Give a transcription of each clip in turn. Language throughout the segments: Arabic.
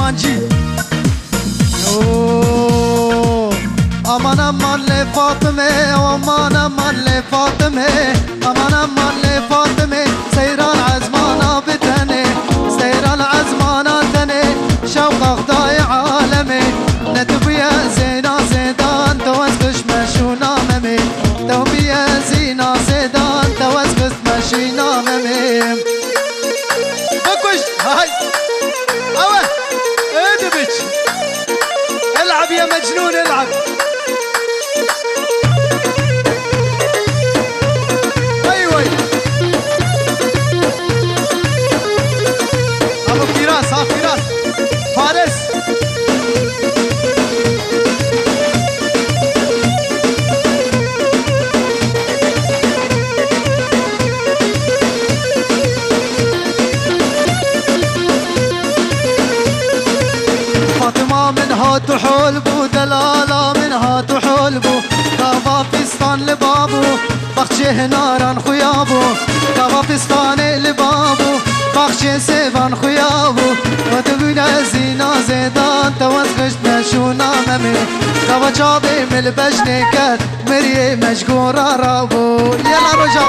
كمانجي امان امان لفاطمه امان امان لفاطمه امان امان لفاطمه سير العزمانه بتني سير العزمانه تني شوق خداي عالمي نتبيا زينا زيدان توسكش مشونا ممي توبيا زينا زيدان توسكش مشينا ممي بكش هاي اوه ادبش العب يا مجنون العب ايوه ابو فراس ها فراس فارس فاطمة منها تحول بو دلالة منها تحول بو كافا فستان لبابو بخشي ناران خيابو كافا فستان لبابو بخشي سيفان خيابو وتبنا زينا زيدان توسكش نشونا ممي كافا جابي من البجنكات مريه مشكورة رابو يلا رجع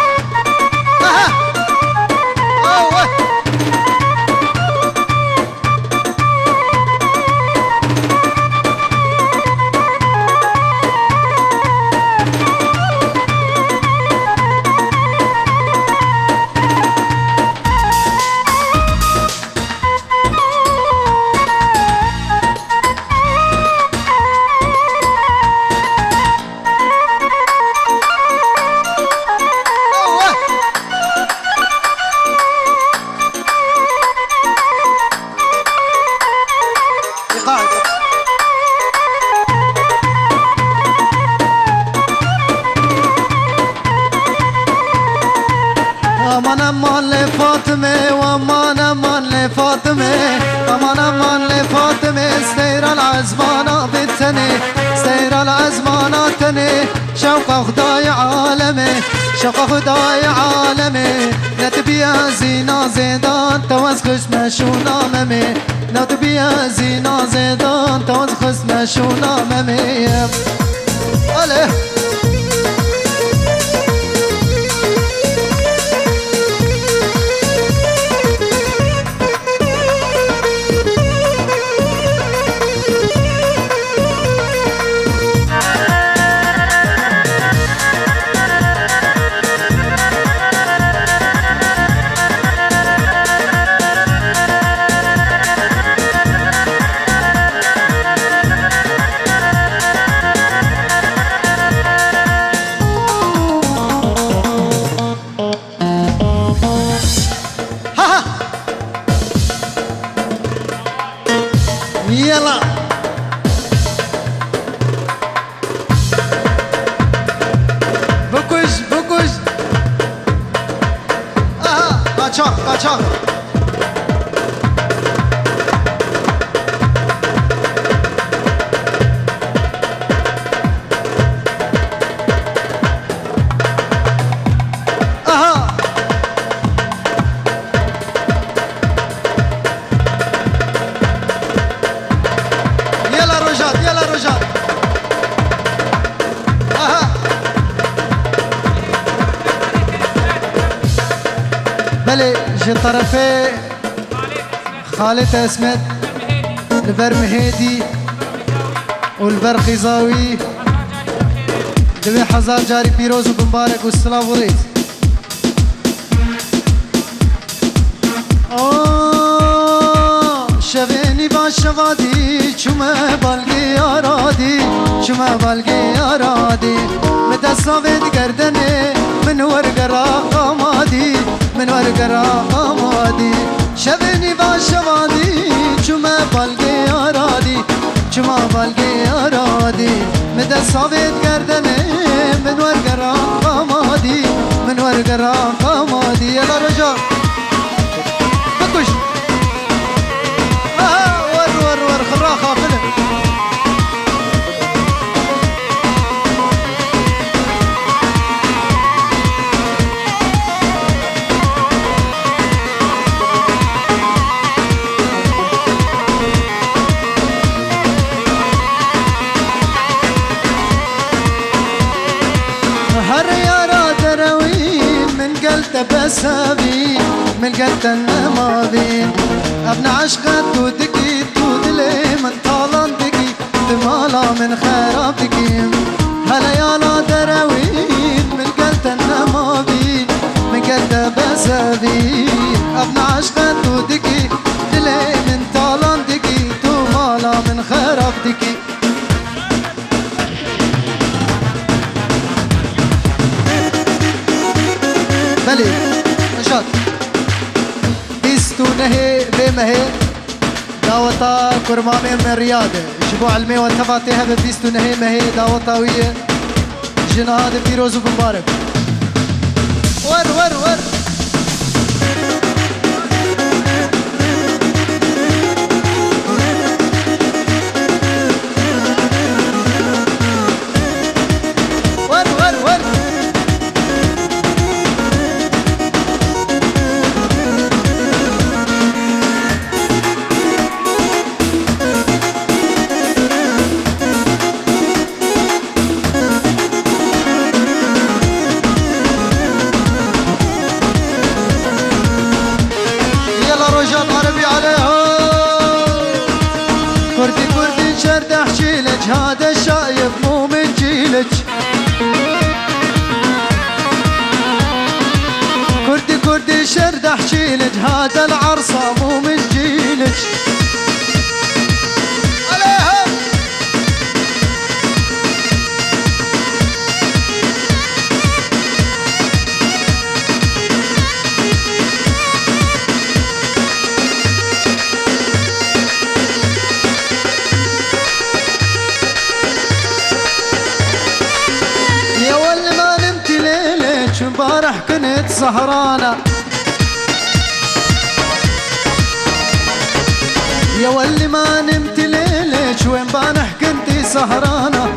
امان امان لفاطمه وامان امان لفاطمه امان امان لفاطمه سير العزمانه بالتني سير العزمانه تني شوق خداي عالمي شوق خداي عالمي نتبيا زينا زيدان توسكش مشونا ممي نتبيا زينا زيدان توسكش مشونا ممي عليه يلا بكش بكش قاچاق قاچاق بلي جي طرفي خالد اسمت البر مهيدي والبر خزاوي دوي حزار جاري بيروز ومبارك والسلام وريد شبيني باشوادي شما بالغي ارادي شما بالغي ارادي مدسويد گردني من ورقرا قمادي من ورقرا قمادي شبيني باشوادي شما بالغي ارادي شما بالغي ارادي مدسويد گردني من ورقرا قمادي من ورقرا قمادي يلا رجع بكش ور خرا خافله قلت بسابي من قلت ما بين ابن عشقة تودكي تودلي من طالان دكي تمالا من خرابكي هلا يالا دراوين من قلت ما بين من قلت بسابي ابن عشقة تودكي دلي من طالان دكي تمالا من خرابكي بلي نشاط بيستو نهي بمهي داوطا كرمامي من رياض جبوا علمي وانتفاتيها ببيستو نهي مهي داوطاوية جناد بيروز ومبارك ور ور ور كردي كردي شرد احجيلك هذا الشايب مو من جيلك كردي كردي شرد احجيلك هذا العرصة مو من جيلك عليها امبارح كنت سهرانة يا واللي ما نمت ليلك وامبارح كنتي سهرانة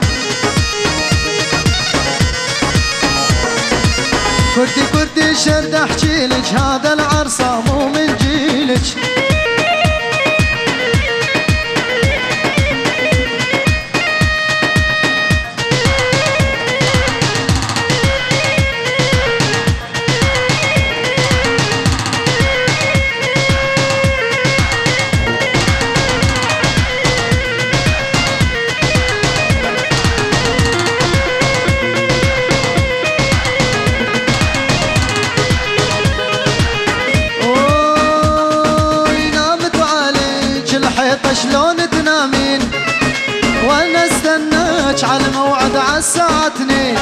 كردي كردي شرد احجيلك هذا العرصة مو من جيلك شلون تنامين وانا استناك على الموعد عالساعة 2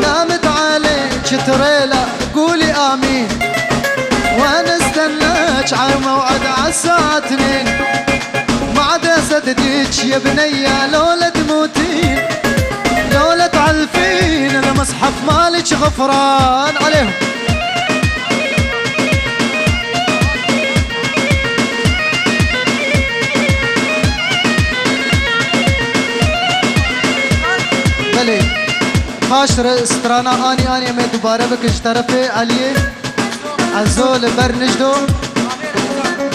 نامت عليك تريلا قولي امين وانا استناك على الموعد عالساعة 2 ما عدا صدقك يا بنية لولا تموتين لولا تعلفين المصحف مالك غفران عليهم بلي خاشر استرانا اني میں دوباره بکش طرف علی عزول برنجدو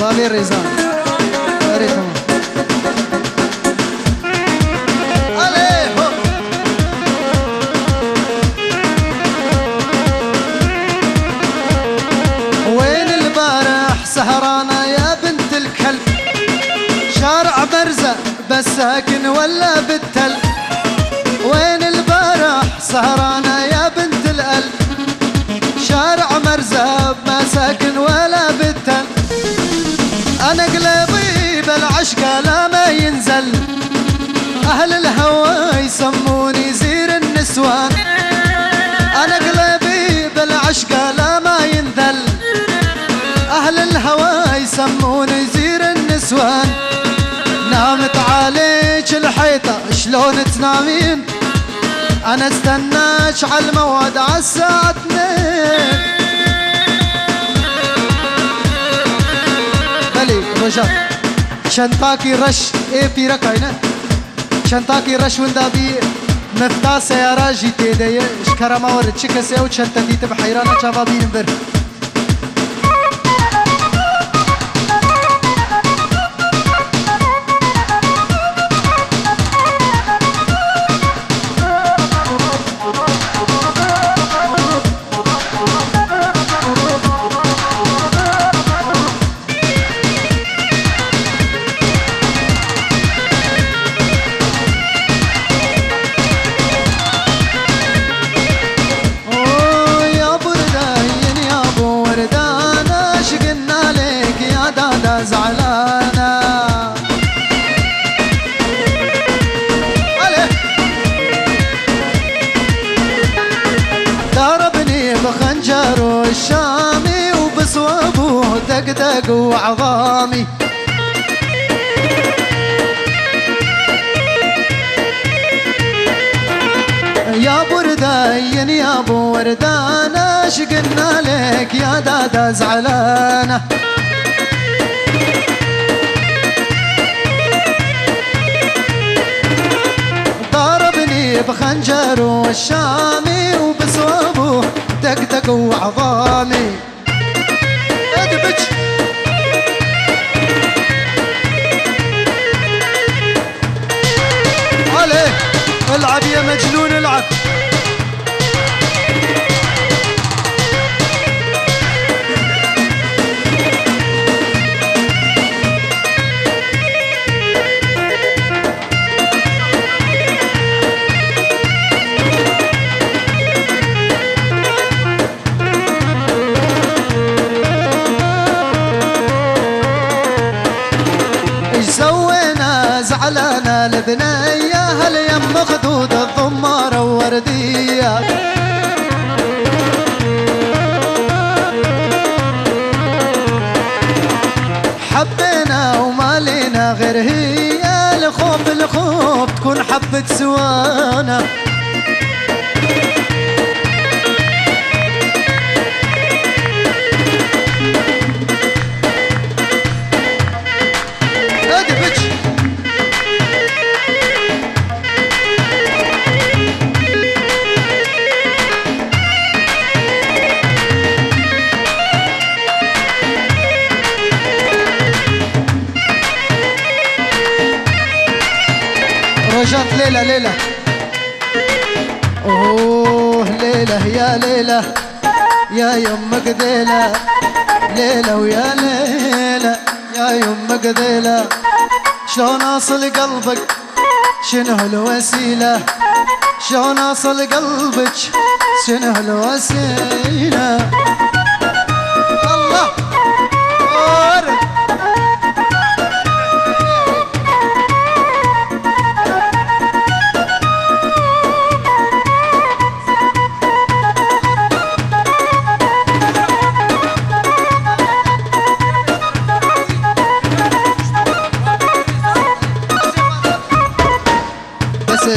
بابي ريزان اري تمام عليه وين البارح سهرانه يا بنت الكلب شارع برزة بس ساكن ولا بالتل وين البارح سهرانة يا بنت القلب شارع مرزب ما ساكن ولا بالتل أنا قلبي بالعشقة لا ما ينزل أهل الهوى يسموني زير النسوان أنا قلبي بالعشقة لا ما ينزل أهل الهوى يسموني زير النسوان نامت عليك الحيطة شلون تنامين أنا استناك على الموعد عالساعة 2 بلي رجال شنطاكي رش ايه بيرك هينا شنطاكي رش وندابي مفتاح سيارة جيتي دي شكرا ورد شكسي او شنطتي تبحيرانا شافا بين بر دق وعظامي. يا بردين يا ابو وردانه شقلنا لك يا دادا زعلانه. ضربني بخنجر والشامي وبصوابه دقدق وعظامي. ادبج عليه العب يا مجنون العب. ايش سوينا زعلانة البنية هاليم خدود الضمارة ووردية. حبينا وما لينا غير هي الخوف الخوف تكون حبة سوانا. رجعت ليلة ليلة اوه ليلة يا ليلة يا يم قديلة. ليلة ويا ليلة يا يم قديلة. شلون اصل قلبك شنو الوسيلة. شلون اصل قلبك شنو الوسيلة. الله ورد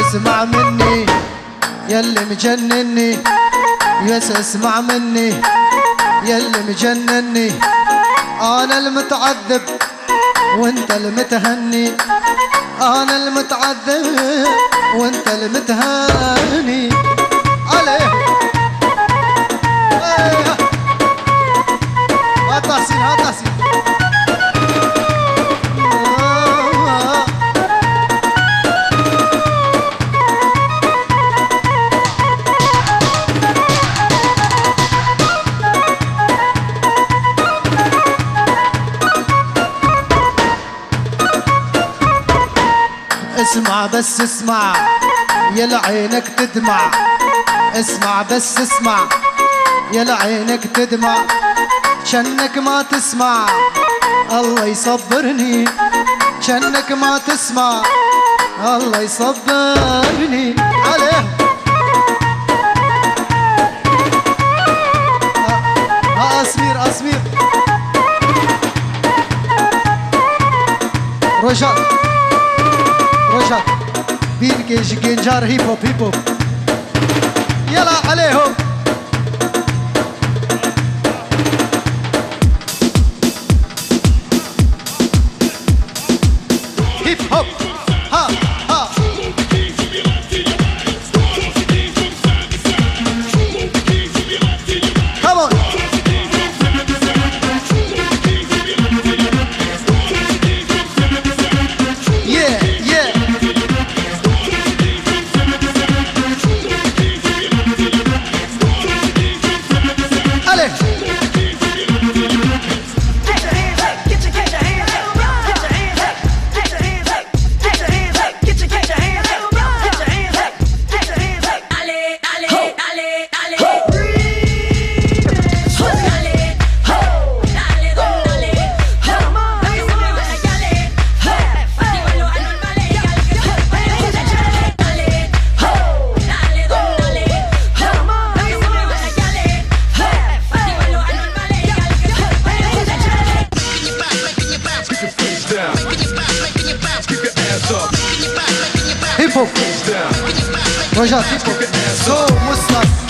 اسمع مني ياللي مجنني. يس اسمع مني ياللي مجنني. انا المتعذب وانت المتهني. انا المتعذب وانت المتهني. عليه هات تحسين هات تحسين. اسمع بس اسمع يا عينك تدمع. اسمع بس اسمع يا عينك تدمع. شنك ما تسمع الله يصبرني. شنك ما تسمع الله يصبرني. عليه أصبر أصبر. رجعت رجعت بين جنجار هيب هوب هيب هوب. يلا عليهم هيب هوب. ها ها come on. Yeah yeah هيب هوب رجعت هيب هوب سو مصطفى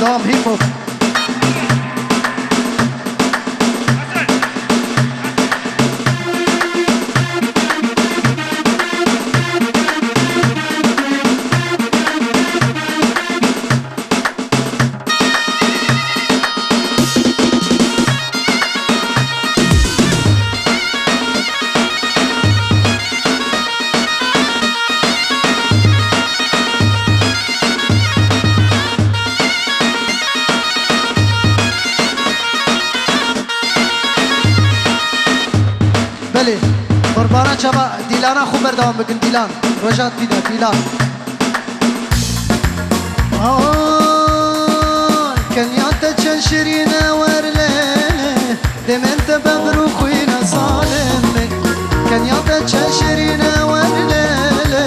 دوام هيب هوب بله قربانا شبا دیلانا خوب بردوام بکن دیلان رجات دیده دیلان کنیات چن شیرینه ورلیله دمنت ببرو خوینا ظالمه کنیات چن شیرینه ورلیله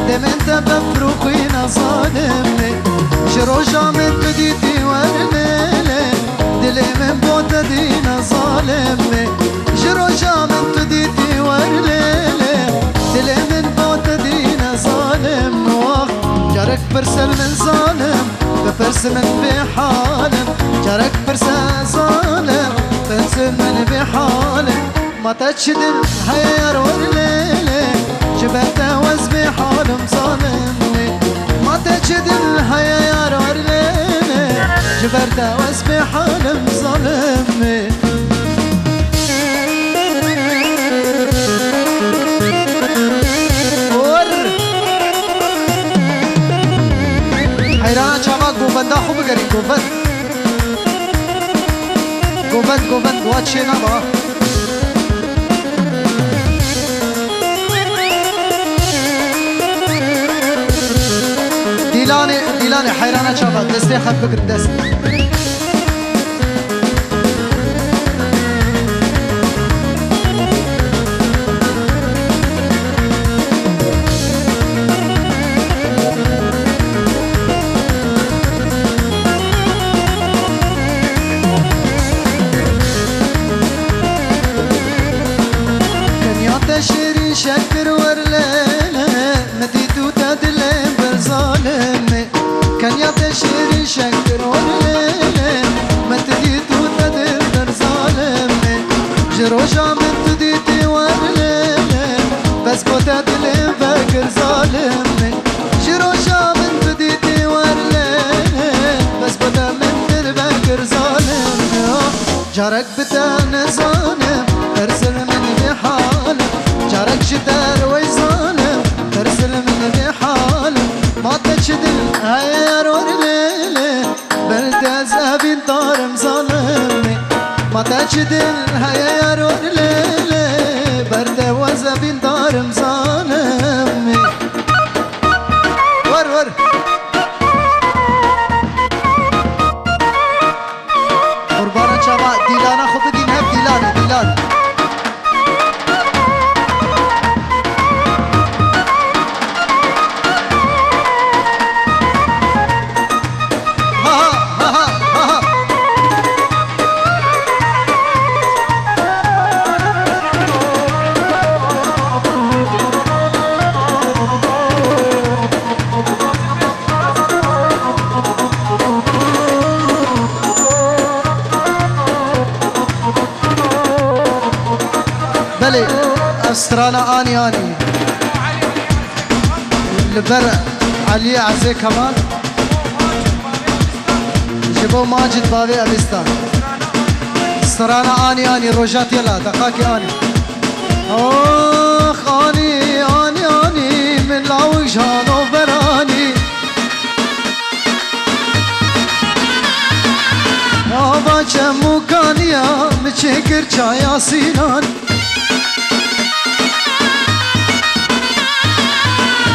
دمنت ببرو خوینا ظالمه شروجا من بدیتی ورلیله دلی من بود دینا ظالمه شروجا من بدیتی ورلیله دلی من بود دینا ظالم وقت جارك برسل من ظالم بفرس من بحالم جارك برسل ظالم برسل من بحالم ما تشدم هيار ورليلي جبت وز بحالم ظالمني ما تشدم هيار ورليلي جبت وز بحالم ظالمني حيران شباب گوبنده خوب بگرین گوبند گوبند گوات شینا با دیلان حیران شباب دسته خط بگرین دست شيرين شكر ورليلة مديتو تدلين بالظالمي كان يا شيرين شكر ورليلة مديتو تدلين بالظالمي جروجا من تديتي ورليلة بس بو تدلين فاكر ظالمي جروجا من تديتي ورليلة بس بو تدلين فاكر ظالمي جارك بتانا ظالم ارسل من بحالك جارك جدار ويظالم ترسل من بحالم ما تشدل هيار ورليلي برد عذابي طارم ظالمني ما تجدل هيا يا رور ليلي برده وزبين دارم ظالمي ور ور قربان شباب ديلانا خو بدين هب ديلاني ديلان بلي أسترانا آني آني البرع علي عزي كمال جيبو ماجد بابي أبستان أسترانا آني آني روجات يلا دقاكي آني آخ آني آني آني من لاوي جانو براني آبا چمو کانیا مچکر چایا سینان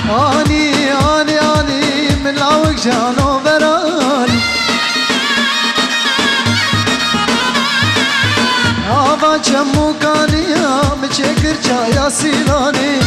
آنی آنی آنی من لاوک جانو برانی آبا چمو کانیا مچکر چایا سینانی